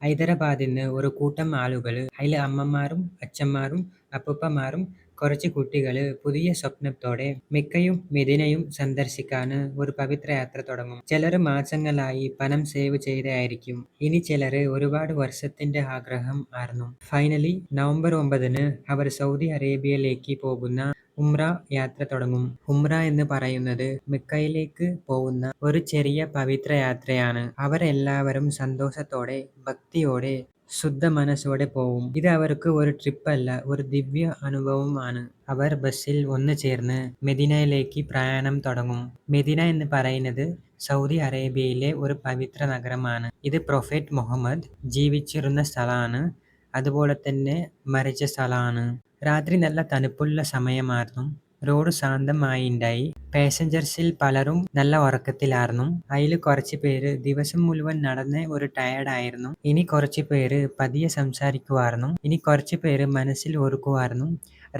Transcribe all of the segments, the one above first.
ഹൈദരാബാദിന്ന് ഒരു കൂട്ടം ആളുകള്, അയില് അമ്മമാരും അച്ഛന്മാരും അപ്പൂപ്പന്മാരും കുറച്ച് കുട്ടികള് പുതിയ സ്വപ്നത്തോടെ മെക്കയും മെദീനയും സന്ദർശിക്കാന് ഒരു പവിത്ര യാത്ര തുടങ്ങും. ചിലര് മാസങ്ങളായി പണം സേവ് ചെയ്തായിരിക്കും. ഇനി ചിലര് ഒരുപാട് വർഷത്തിന്റെ ആഗ്രഹം ആർന്നു. ഫൈനലി നവംബർ 9-ന് അവർ സൗദി അറേബ്യയിലേക്ക് പോകുന്ന ഉംറ യാത്ര തുടങ്ങും. ഉംറ എന്ന് പറയുന്നത് മെക്കയിലേക്ക് പോകുന്ന ഒരു ചെറിയ പവിത്ര യാത്രയാണ്. അവരെല്ലാവരും സന്തോഷത്തോടെ, ഭക്തിയോടെ, ശുദ്ധ മനസ്സോടെ പോവും. ഇത് അവർക്ക് ഒരു ട്രിപ്പല്ല, ഒരു ദിവ്യ അനുഭവമാണ്. അവർ ബസ്സിൽ ഒന്ന് ചേർന്ന് മെദീനയിലേക്ക് പ്രയാണം തുടങ്ങും. മെദീന എന്ന് പറയുന്നത് സൗദി അറേബ്യയിലെ ഒരു പവിത്ര നഗരമാണ്. ഇത് പ്രൊഫറ്റ് മുഹമ്മദ് ജീവിച്ചിരുന്ന സ്ഥലമാണ്. അതുപോലെ തന്നെ മരിച്ച സ്ഥലമാണ്. രാത്രി നല്ല തണുപ്പുള്ള സമയമായിരുന്നു. റോഡ് ശാന്തമായിണ്ടായി. പാസഞ്ചേഴ്സിൽ പലരും നല്ല ഉറക്കത്തിലായിരുന്നു. അയില് കുറച്ച് പേര് ദിവസം മുഴുവൻ നടന്ന് ഒരു ടയേർഡായിരുന്നു. ഇനി കുറച്ച് പേര് പതിയെ സംസാരിക്കുവായിരുന്നു. ഇനി കുറച്ച് പേര് മനസ്സിൽ ഓർക്കുവായിരുന്നു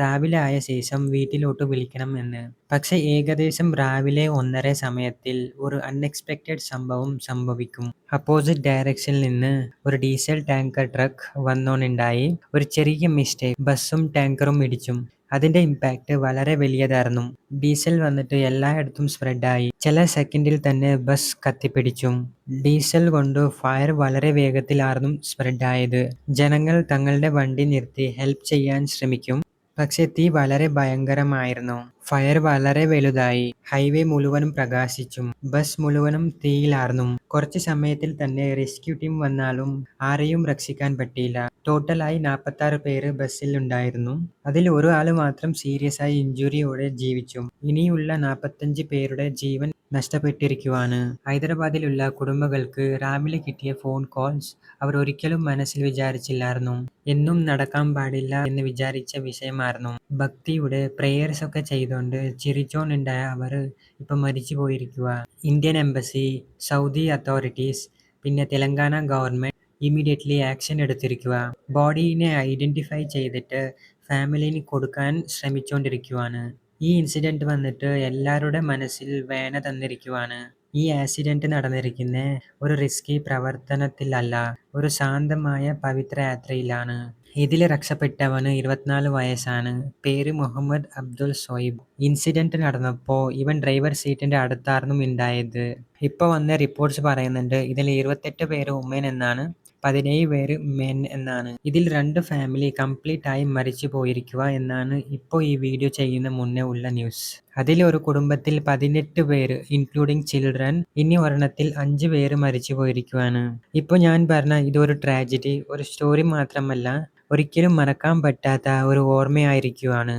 രാവിലെ ആയ ശേഷം വീട്ടിലോട്ട് വിളിക്കണം എന്ന്. പക്ഷെ ഏകദേശം രാവിലെ 1:30 സമയത്തിൽ ഒരു അൺഎക്സ്പെക്റ്റഡ് സംഭവം സംഭവിക്കും. അപ്പോസിറ്റ് ഡയറക്ഷനിൽ നിന്ന് ഒരു ഡീസൽ ടാങ്കർ ട്രക്ക് വന്നോണ്ടായി ഒരു ചെറിയ മിസ്റ്റേക്ക്. ബസ്സും ടാങ്കറും ഇടിച്ചും. അതിന്റെ ഇമ്പാക്ട് വളരെ വലിയതായിരുന്നു. ഡീസൽ വന്നിട്ട് എല്ലായിടത്തും സ്പ്രെഡായി. ചില സെക്കൻഡിൽ തന്നെ ബസ് കത്തിപ്പിടിച്ചും. ഡീസൽ കൊണ്ട് ഫയർ വളരെ വേഗത്തിലായിരുന്നു സ്പ്രെഡായത്. ജനങ്ങൾ തങ്ങളുടെ വണ്ടി നിർത്തി ഹെൽപ്പ് ചെയ്യാൻ ശ്രമിക്കും. പക്ഷെ തീ വളരെ ഭയങ്കരമായിരുന്നു. ഫയർ വളരെ വലുതായി. ഹൈവേ മുഴുവനും പ്രകാശിച്ചും. ബസ് മുഴുവനും തീയിലാർന്നു. കുറച്ച് സമയത്തിൽ തന്നെ റെസ്ക്യൂ ടീം വന്നാലും ആരെയും രക്ഷിക്കാൻ പറ്റിയില്ല. ടോട്ടലായി 46 പേര് ബസ്സിൽ ഉണ്ടായിരുന്നു. അതിൽ ഒരാള് മാത്രം സീരിയസ് ആയി ഇഞ്ചുറിയോടെ ജീവിച്ചു. ഇനിയുള്ള 45 പേരുടെ ജീവൻ നഷ്ടപ്പെട്ടിരിക്കുവാണ്. ഹൈദരാബാദിലുള്ള കുടുംബങ്ങൾക്ക് രാവിലെ കിട്ടിയ ഫോൺ കോൾസ് അവർ ഒരിക്കലും മനസ്സിൽ വിചാരിച്ചില്ലായിരുന്നു. എന്നും നടക്കാൻ പാടില്ല എന്ന് വിചാരിച്ച വിഷയമായിരുന്നു. ഭക്തിയുടെ പ്രേയേഴ്സ് ഒക്കെ ചെയ്തോണ്ട് ചിരിച്ചോണ്ടുണ്ടായ അവര് ഇപ്പൊ മരിച്ചു പോയിരിക്കുക. ഇന്ത്യൻ എംബസി, സൗദി അതോറിറ്റീസ്, പിന്നെ തെലങ്കാന ഗവൺമെന്റ് ഇമ്മീഡിയറ്റ്ലി ആക്ഷൻ എടുത്തിരിക്കുക. ബോഡീനെ ഐഡന്റിഫൈ ചെയ്തിട്ട് ഫാമിലിന് കൊടുക്കാൻ ശ്രമിച്ചോണ്ടിരിക്കുവാണ്. ഈ ഇൻസിഡന്റ് വന്നിട്ട് എല്ലാവരുടെ മനസ്സിൽ വേദന തന്നിരിക്കുവാണ്. ഈ ആക്സിഡന്റ് നടന്നിരിക്കുന്ന ഒരു റിസ്കി പ്രവർത്തനത്തിലല്ല, ഒരു ശാന്തമായ പവിത്ര യാത്രയിലാണ്. ഇതിൽ രക്ഷപ്പെട്ടവന് 24 വയസ്സാണ്. പേര് മുഹമ്മദ് അബ്ദുൽ സോയിബ്. ഇൻസിഡന്റ് നടന്നപ്പോ ഇവൻ ഡ്രൈവർ സീറ്റിന്റെ അടുത്തായിരുന്നു ഉണ്ടായത്. ഇപ്പൊ വന്ന റിപ്പോർട്ട്സ് പറയുന്നുണ്ട് ഇതിൽ 28 പേര് വുമൻ എന്നാണ്, 17 പേര് മെൻ എന്നാണ്. ഇതിൽ 2 ഫാമിലി കംപ്ലീറ്റ് ആയി മരിച്ചു പോയിരിക്കുക എന്നാണ് ഇപ്പൊ ഈ വീഡിയോ ചെയ്യുന്ന മുന്നേ ഉള്ള ന്യൂസ്. അതിൽ ഒരു കുടുംബത്തിൽ 18 പേര് ഇൻക്ലൂഡിങ് ചിൽഡ്രൻ, ഇനി ഒരെണ്ണത്തിൽ 5 പേര് മരിച്ചു പോയിരിക്കുവാണ്. ഇപ്പൊ ഞാൻ പറഞ്ഞ ഇതൊരു ട്രാജഡി, ഒരു സ്റ്റോറി മാത്രമല്ല, ഒരിക്കലും മറക്കാൻ പറ്റാത്ത ഒരു ഓർമ്മയായിരിക്കുവാണ്.